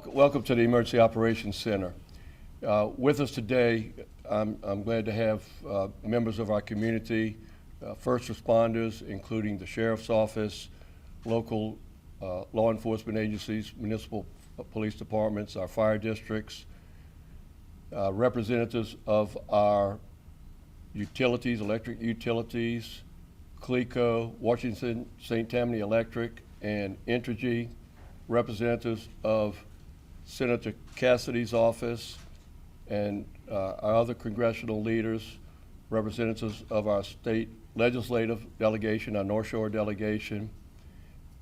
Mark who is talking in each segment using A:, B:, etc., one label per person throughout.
A: Welcome to the Emergency Operations Center. With us today, I'm glad to have members of our community, first responders, including the Sheriff's Office, local law enforcement agencies, municipal police departments, our fire districts, representatives of our utilities, electric utilities, CLECO, Washington St. Tammany Electric, and Entergy, representatives of Senator Cassidy's office, and our other congressional leaders, representatives of our state legislative delegation, our North Shore delegation,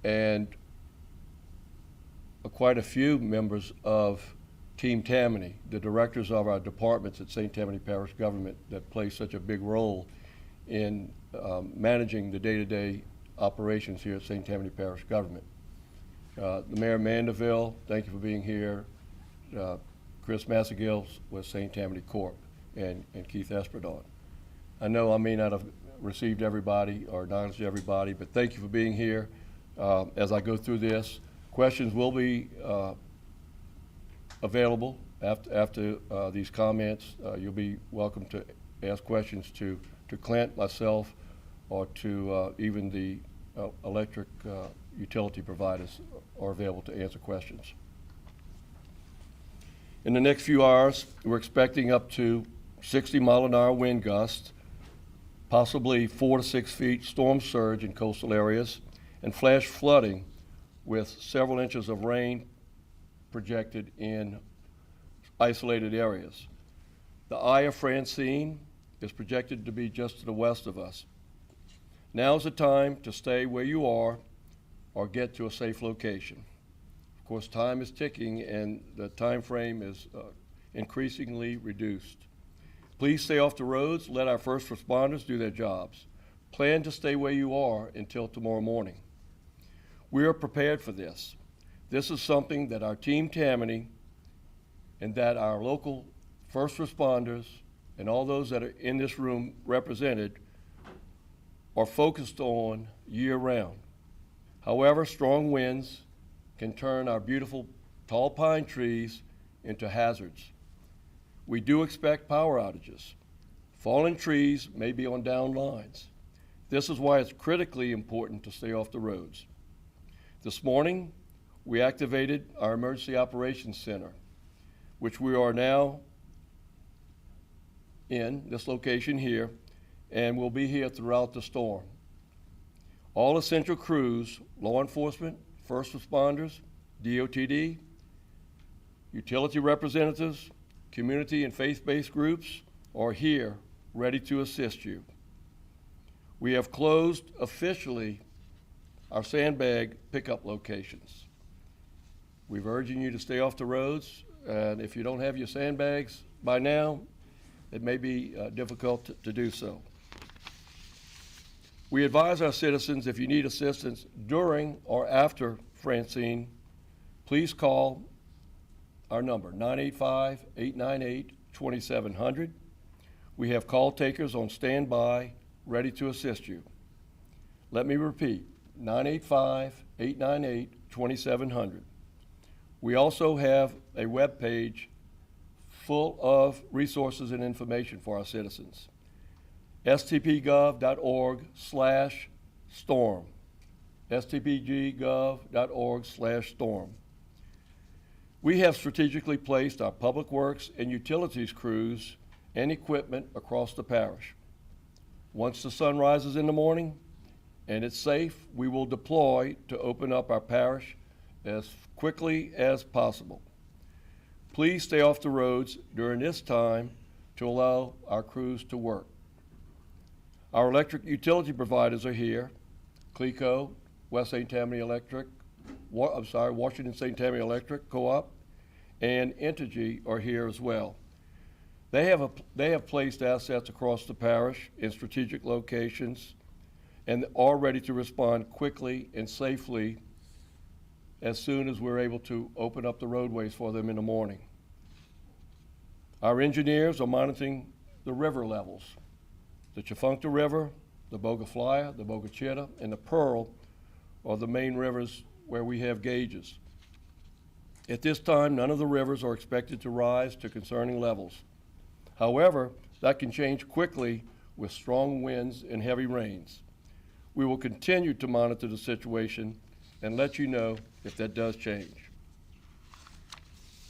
A: and quite a few members of Team Tammany, the directors of our departments at St. Tammany Parish Government that play such a big role in managing the day-to-day operations here at St. Tammany Parish Government. The Mayor of Mandeville, thank you for being here. Chris Massagill with St. Tammany Corp. and Keith Esperdon. I know I may not have received everybody or acknowledged everybody, but thank you for being here. As I go through this, questions will be available after these comments. You'll be welcome to ask questions to Clint, myself, or to even the electric utility providers are available to answer questions. In the next few hours, we're expecting up to 60-mile-an-hour wind gusts, possibly 4 to 6 feet storm surge in coastal areas, and flash flooding with several inches of rain projected in isolated areas. The eye of Francine is projected to be just to the west of us. Now's the time to stay where you are or get to a safe location. Of course, time is ticking and the time frame is increasingly reduced. Please stay off the roads. Let our first responders do their jobs. Plan to stay where you are until tomorrow morning. We are prepared for this. This is something that our Team Tammany and that our local first responders and all those that are in this room represented are focused on year-round. However, strong winds can turn our beautiful tall pine trees into hazards. We do expect power outages. Fallen trees may be on down lines. This is why it's critically important to stay off the roads. This morning, we activated our Emergency Operations Center, which we are now in this location here, and will be here throughout the storm. All essential crews, law enforcement, first responders, DOTD, utility representatives, community and faith-based groups are here ready to assist you. We have closed officially our sandbag pickup locations. We're urging you to stay off the roads, and if you don't have your sandbags by now, it may be difficult to do so. We advise our citizens if you need assistance during or after Francine, please call our number, 985-898-2700. We have call takers on standby, ready to assist you. Let me repeat, 985-898-2700. We also have a web page full of resources and information for our citizens. stpgov.org/storm. stpg-gov.org/storm. We have strategically placed our public works and utilities crews and equipment across the parish. Once the sun rises in the morning and it's safe, we will deploy to open up our parish as quickly as possible. Please stay off the roads during this time to allow our crews to work. Our electric utility providers are here. CLECO, West St. Tammany Electric, Washington St. Tammany Electric Co-op, and Entergy are here as well. They have placed assets across the parish in strategic locations and are ready to respond quickly and safely as soon as we're able to open up the roadways for them in the morning. Our engineers are monitoring the river levels. The Chafuncta River, the Bogaflaya, the Bogachita, and the Pearl are the main rivers where we have gauges. At this time, none of the rivers are expected to rise to concerning levels. However, that can change quickly with strong winds and heavy rains. We will continue to monitor the situation and let you know if that does change.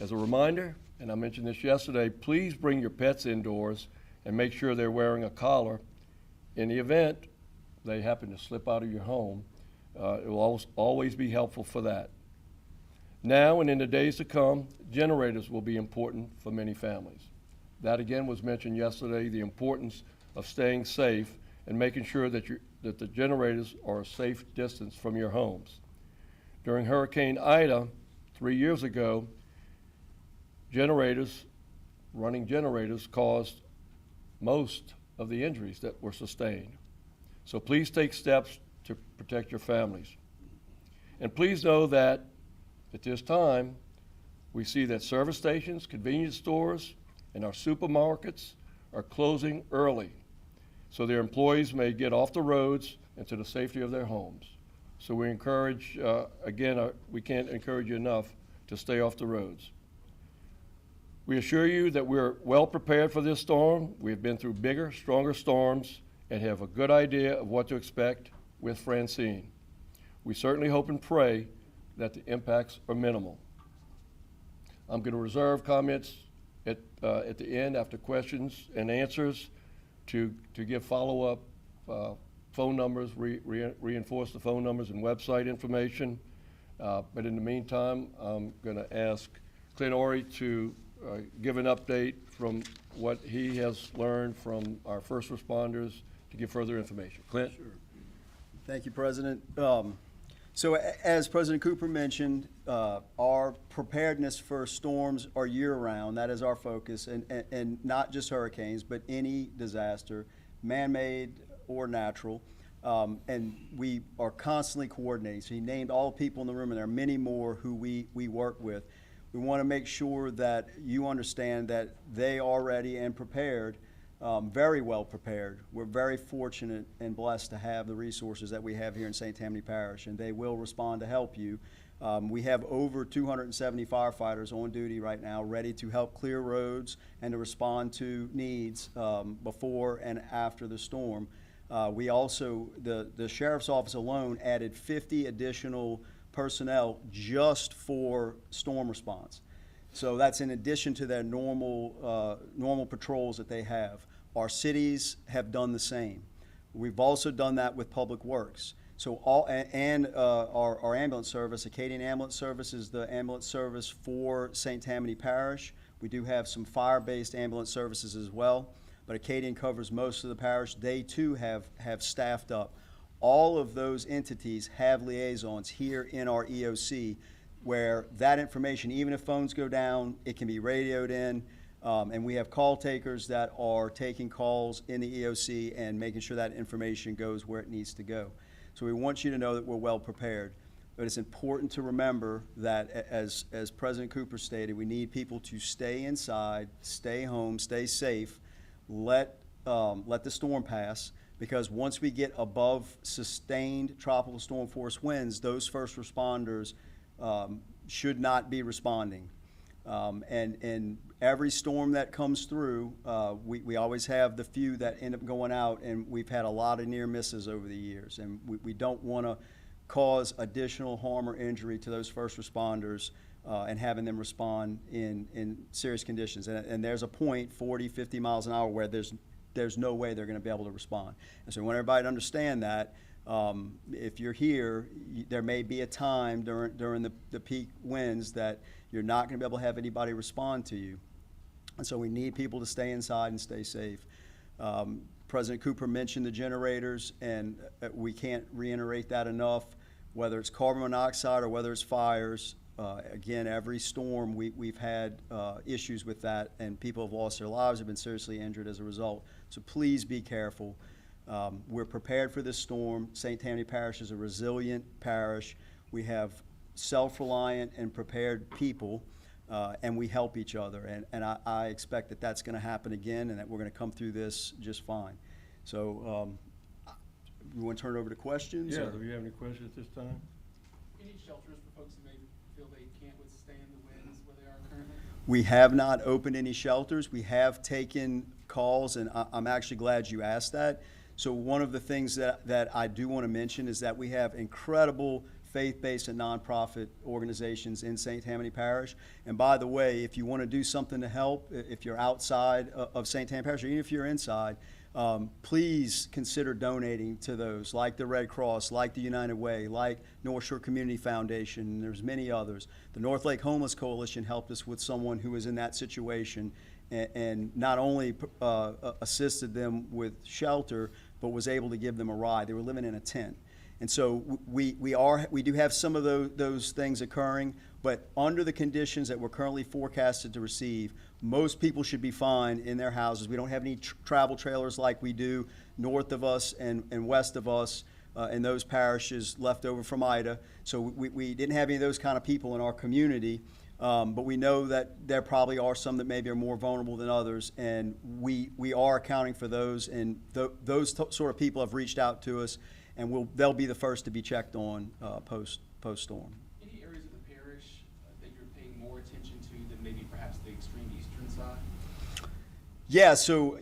A: As a reminder, and I mentioned this yesterday, please bring your pets indoors and make sure they're wearing a collar. In the event they happen to slip out of your home, it will always be helpful for that. Now and in the days to come, generators will be important for many families. That again was mentioned yesterday, the importance of staying safe and making sure that the generators are a safe distance from your homes. During Hurricane Ida 3 years ago, running generators caused most of the injuries that were sustained. So please take steps to protect your families. And please know that at this time, we see that service stations, convenience stores, and our supermarkets are closing early, so their employees may get off the roads and to the safety of their homes. So we encourage, we can't encourage you enough to stay off the roads. We assure you that we're well prepared for this storm. We have been through bigger, stronger storms and have a good idea of what to expect with Francine. We certainly hope and pray that the impacts are minimal. I'm going to reserve comments at the end after questions and answers to give follow-up phone numbers, reinforce the phone numbers and website information. But in the meantime, I'm going to ask Clint Orey to give an update from what he has learned from our first responders to give further information. Clint?
B: Sure. Thank you, President. So as President Cooper mentioned, our preparedness for storms are year-round. That is our focus, and not just hurricanes, but any disaster, man-made or natural. And we are constantly coordinating. So he named all the people in the room, and there are many more who we work with. We want to make sure that you understand that they are ready and prepared, very well prepared. We're very fortunate and blessed to have the resources that we have here in St. Tammany Parish, and they will respond to help you. We have over 270 firefighters on duty right now, ready to help clear roads and to respond to needs before and after the storm. We also, the Sheriff's Office alone added 50 additional personnel just for storm response. So that's in addition to their normal patrols that they have. Our cities have done the same. We've also done that with Public Works. So our ambulance service, Acadian Ambulance Service, is the ambulance service for St. Tammany Parish. We do have some fire-based ambulance services as well, but Acadian covers most of the parish. They too have staffed up. All of those entities have liaisons here in our EOC where that information, even if phones go down, it can be radioed in. And we have call takers that are taking calls in the EOC and making sure that information goes where it needs to go. So we want you to know that we're well prepared. But it's important to remember that, as President Cooper stated, we need people to stay inside, stay home, stay safe, let the storm pass. Because once we get above sustained tropical storm force winds, those first responders should not be responding. And every storm that comes through, we always have the few that end up going out, and we've had a lot of near misses over the years. And we don't want to cause additional harm or injury to those first responders and having them respond in serious conditions. And there's a point, 40, 50 miles an hour, where there's no way they're going to be able to respond. And so we want everybody to understand that if you're here, there may be a time during the peak winds that you're not going to be able to have anybody respond to you. And so we need people to stay inside and stay safe. President Cooper mentioned the generators, and we can't reiterate that enough, whether it's carbon monoxide or whether it's fires. Again, every storm we've had issues with that, and people have lost their lives, have been seriously injured as a result. So please be careful. We're prepared for this storm. St. Tammany Parish is a resilient parish. We have self-reliant and prepared people, and we help each other. And I expect that that's going to happen again, and that we're going to come through this just fine. So we want to turn it over to questions?
A: Yeah, do you have any questions at this time?
C: We need shelters for folks who may feel they can't withstand the winds where they are currently?
B: We have not opened any shelters. We have taken calls, and I'm actually glad you asked that. So one of the things that I do want to mention is that we have incredible faith-based and nonprofit organizations in St. Tammany Parish. And by the way, if you want to do something to help, if you're outside of St. Tammany Parish, or even if you're inside, please consider donating to those, like the Red Cross, like the United Way, like North Shore Community Foundation, and there's many others. The North Lake Homeless Coalition helped us with someone who was in that situation, and not only assisted them with shelter, but was able to give them a ride. They were living in a tent. And so we do have some of those things occurring, but under the conditions that we're currently forecasted to receive, most people should be fine in their houses. We don't have any travel trailers like we do north of us and west of us in those parishes left over from Ida. So we didn't have any of those kind of people in our community. But we know that there probably are some that maybe are more vulnerable than others, and we are accounting for those, and those sort of people have reached out to us, and they'll be the first to be checked on post-storm.
C: Any areas of the parish that you're paying more attention to than maybe perhaps the extreme eastern side?
B: Yeah, so,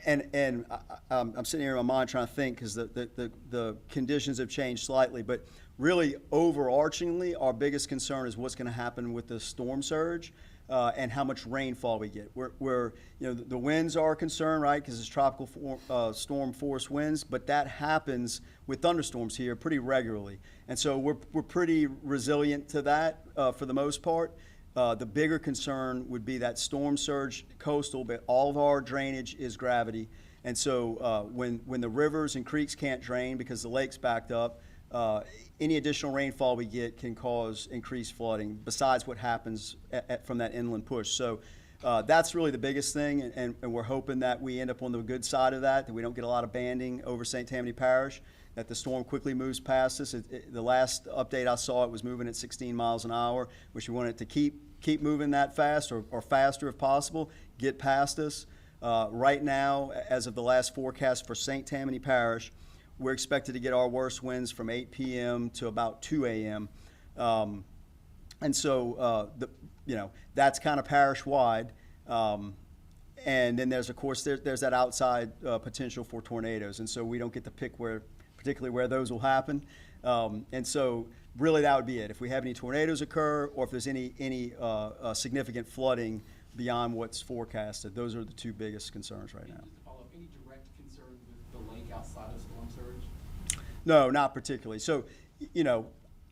B: and I'm sitting here in my mind trying to think, because the conditions have changed slightly, but really overarchingly, our biggest concern is what's going to happen with the storm surge and how much rainfall we get. The winds are a concern, right, because it's tropical storm force winds, but that happens with thunderstorms here pretty regularly. And so we're pretty resilient to that for the most part. The bigger concern would be that storm surge coastal, but all of our drainage is gravity. And so when the rivers and creeks can't drain because the lake's backed up, any additional rainfall we get can cause increased flooding besides what happens from that inland push. So that's really the biggest thing, and we're hoping that we end up on the good side of that we don't get a lot of banding over St. Tammany Parish, that the storm quickly moves past us. The last update I saw, it was moving at 16 miles an hour, which we want it to keep moving that fast or faster if possible, get past us. Right now, as of the last forecast for St. Tammany Parish, we're expected to get our worst winds from 8 p.m. to about 2 a.m. And so, that's kind of parish-wide. And then there's, of course, there's that outside potential for tornadoes. And so we don't get to pick particularly where those will happen. And so really that would be it. If we have any tornadoes occur or if there's any significant flooding beyond what's forecasted, those are the two biggest concerns right now.
C: Just to follow up, any direct concern with the lake outside of storm surge?
B: No, not particularly. So,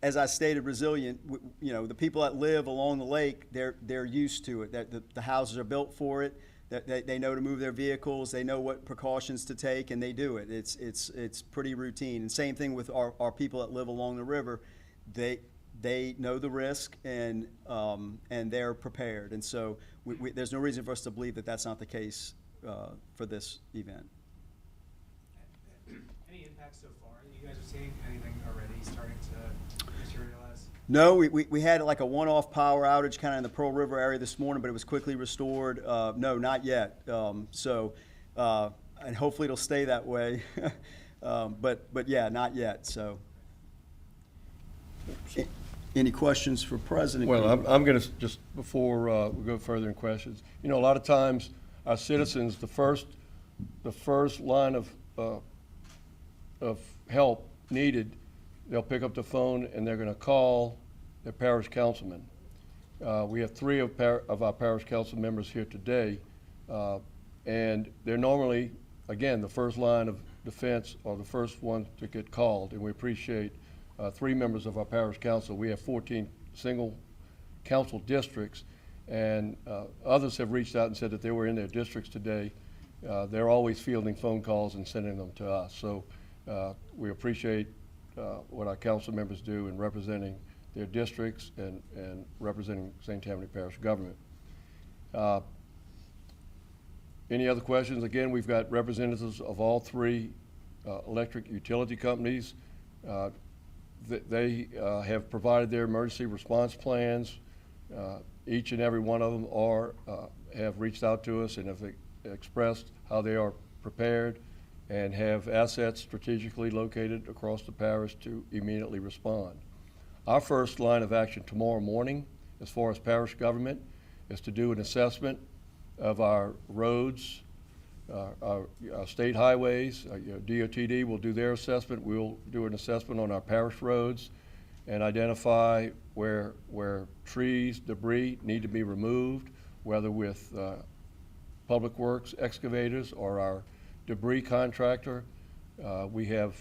B: as I stated, resilient, the people that live along the lake, they're used to it. The houses are built for it. They know to move their vehicles. They know what precautions to take, and they do it. It's pretty routine. And same thing with our people that live along the river. They know the risk, and they're prepared. And so there's no reason for us to believe that that's not the case for this event.
D: Any impact so far that you guys are seeing? Anything already starting to materialize?
B: No, we had like a one-off power outage kind of in the Pearl River area this morning, but it was quickly restored. No, not yet. And hopefully it'll stay that way. But yeah, not yet. So, any questions for President?
A: Well, I'm going to, just before we go further in questions, a lot of times our citizens, the first line of help needed, they'll pick up the phone and they're going to call their parish councilman. We have 3 of our parish council members here today, and they're normally, again, the first line of defense or the first one to get called, and we appreciate 3 members of our parish council. We have 14 single council districts, and others have reached out and said that they were in their districts today. They're always fielding phone calls and sending them to us. So we appreciate what our council members do in representing their districts and representing St. Tammany Parish government. Any other questions? Again, we've got representatives of all 3 electric utility companies. They have provided their emergency response plans. Each and every one of them have reached out to us and have expressed how they are prepared and have assets strategically located across the parish to immediately respond. Our first line of action tomorrow morning, as far as parish government, is to do an assessment of our roads, our state highways. DOTD will do their assessment. We'll do an assessment on our parish roads and identify where trees, debris need to be removed, whether with Public Works excavators or our debris contractor. We have,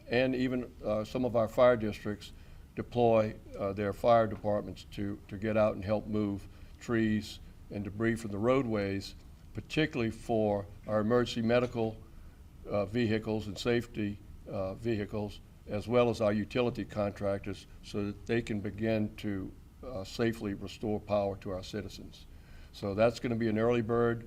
A: and even some of our fire districts deploy their fire departments to get out and help move trees and debris from the roadways, particularly for our emergency medical vehicles and safety vehicles, as well as our utility contractors, so that they can begin to safely restore power to our citizens. So that's going to be an early bird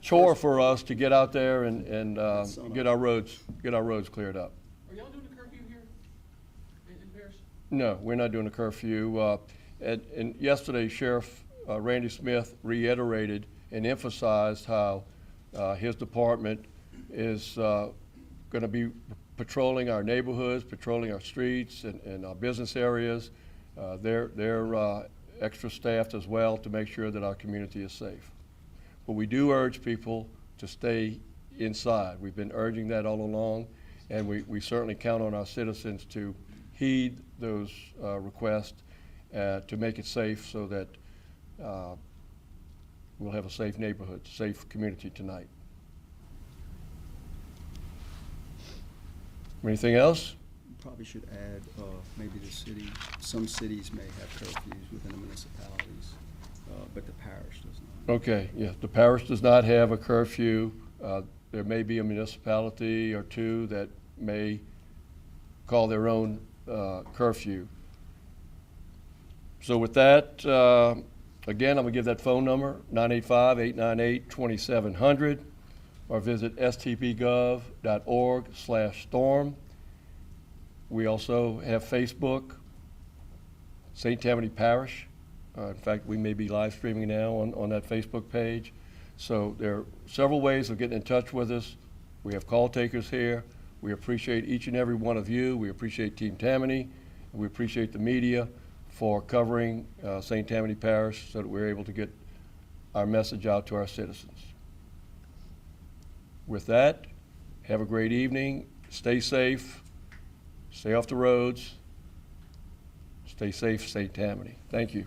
A: chore for us to get out there and get our roads cleared up.
C: Are y'all doing a curfew here in Parish?
A: No, we're not doing a curfew. And yesterday, Sheriff Randy Smith reiterated and emphasized how his department is going to be patrolling our neighborhoods, patrolling our streets and our business areas. They're extra staffed as well to make sure that our community is safe. But we do urge people to stay inside. We've been urging that all along, and we certainly count on our citizens to heed those requests to make it safe, so that we'll have a safe neighborhood, safe community tonight. Anything else?
B: Probably should add, maybe some cities may have curfews within the municipalities, but the parish does not.
A: Okay, yeah, the parish does not have a curfew. There may be a municipality or two that may call their own curfew. So with that, again, I'm gonna give that phone number, 985-898-2700, or visit stpgov.org/storm. We also have Facebook, St. Tammany Parish. In fact, we may be live streaming now on that Facebook page. So there are several ways of getting in touch with us. We have call takers here. We appreciate each and every one of you. We appreciate Team Tammany, and we appreciate the media for covering St. Tammany Parish so that we're able to get our message out to our citizens. With that, have a great evening. Stay safe. Stay off the roads. Stay safe, St. Tammany. Thank you.